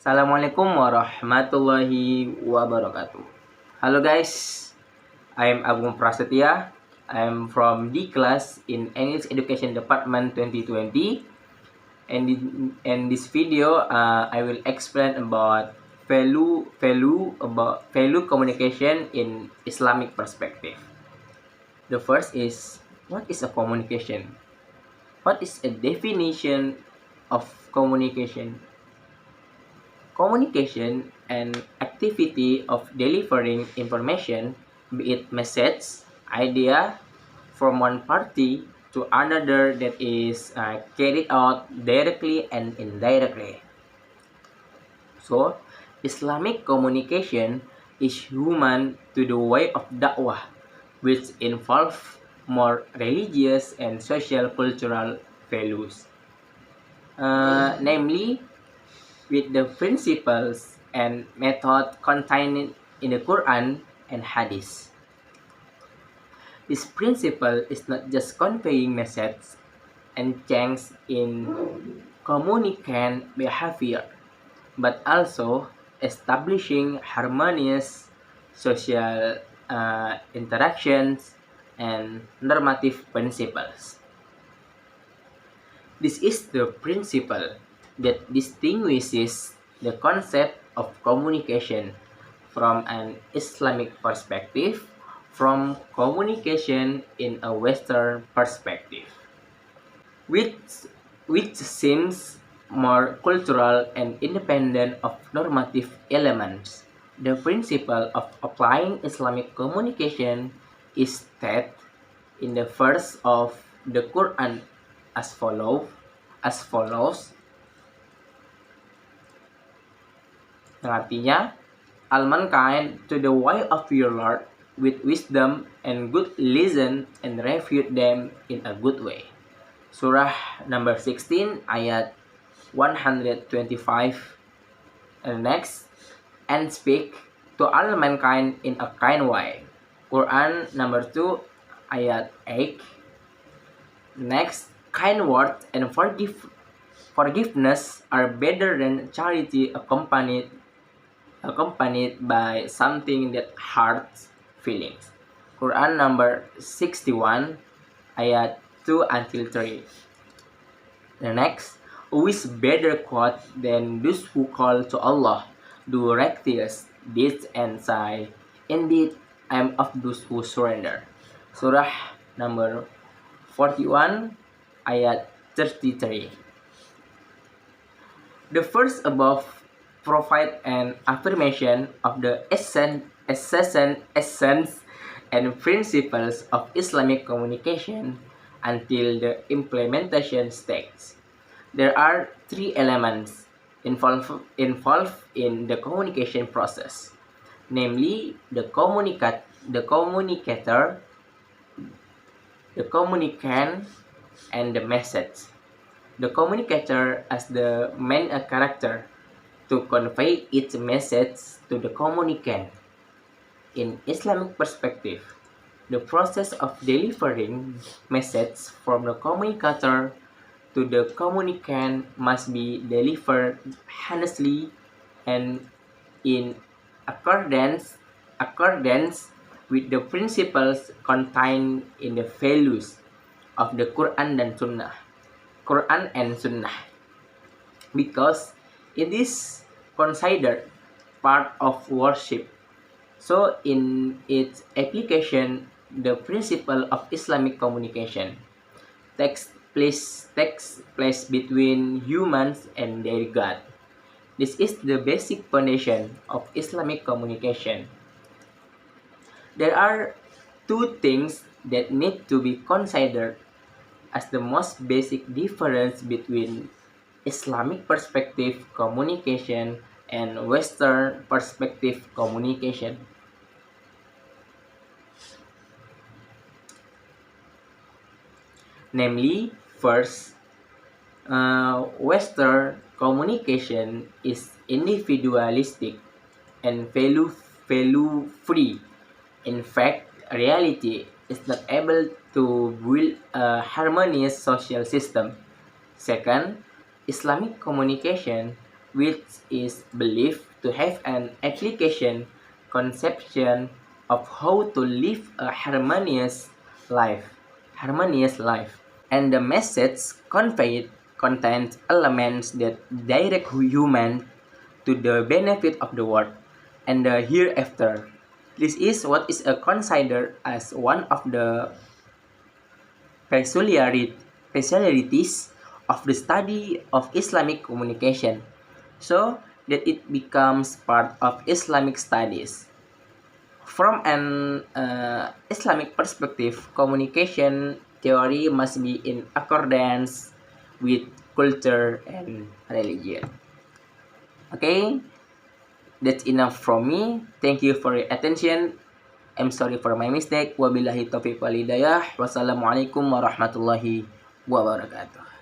Assalamualaikum warahmatullahi wabarakatuh. Hello guys, I am Agung Prasetya. I am from D class in English Education Department 2020. And in this video, I will explain about value communication in Islamic perspective. The first is, what is a communication? What is a definition of communication? Communication and activity of delivering information, be it message, idea, from one party to another that is carried out directly and indirectly. So, Islamic communication is human to the way of da'wah, which involve more religious and social cultural values. Namely, with the principles and method contained in the Quran and Hadith. This principle is not just conveying message and change in communicant behavior, but also establishing harmonious social interactions and normative principles. This is the principle that distinguishes the concept of communication from an Islamic perspective from communication in a Western perspective, which, which seems more cultural and independent of normative elements. The principle of applying Islamic communication is stated in the verse of the Quran as follows, yang artinya, all mankind to the way of your Lord with wisdom and good listen and refute them in a good way. Surah number 16 ayat 125. And next, and speak to all mankind in a kind way. Quran number 2 ayat 8. Next, kind words and forgiveness are better than charity accompanied by something that hurts feelings. Quran number 61 ayat 2 until 3. The next, who is better quote than those who call to Allah, do righteous deeds and say, indeed, I am of those who surrender. Surah number 41 ayat 33. The verse above provide an affirmation of the essence and principles of Islamic communication until the implementation stage. There are three elements involved in the communication process, namely the communicator, the communicant, and the message. The communicator as the main character to convey its message to the communicant. In Islamic perspective, the process of delivering message from the communicator to the communicant must be delivered honestly and in accordance with the principles contained in the values of the Quran and Sunnah, because it is considered part of worship. So in its application, the principle of Islamic communication takes place between humans and their God. This is the basic foundation of Islamic communication. There are two things that need to be considered as the most basic difference between Islamic perspective communication and Western perspective communication. Namely, first, Western communication is individualistic and value free. In fact, reality is not able to build a harmonious social system. Second, Islamic communication which is believed to have an application conception of how to live a life, harmonious life. And the message conveyed contains elements that direct human to the benefit of the world and the hereafter. This is what is considered as one of the peculiarities of the study of Islamic communication, so that it becomes part of Islamic studies. From an Islamic perspective, communication theory must be in accordance with culture and religion. Okay, that's enough from me. Thank you for your attention. I'm sorry for my mistake. Wabillahi taufiq walhidayah. Wassalamualaikum warahmatullahi wabarakatuh.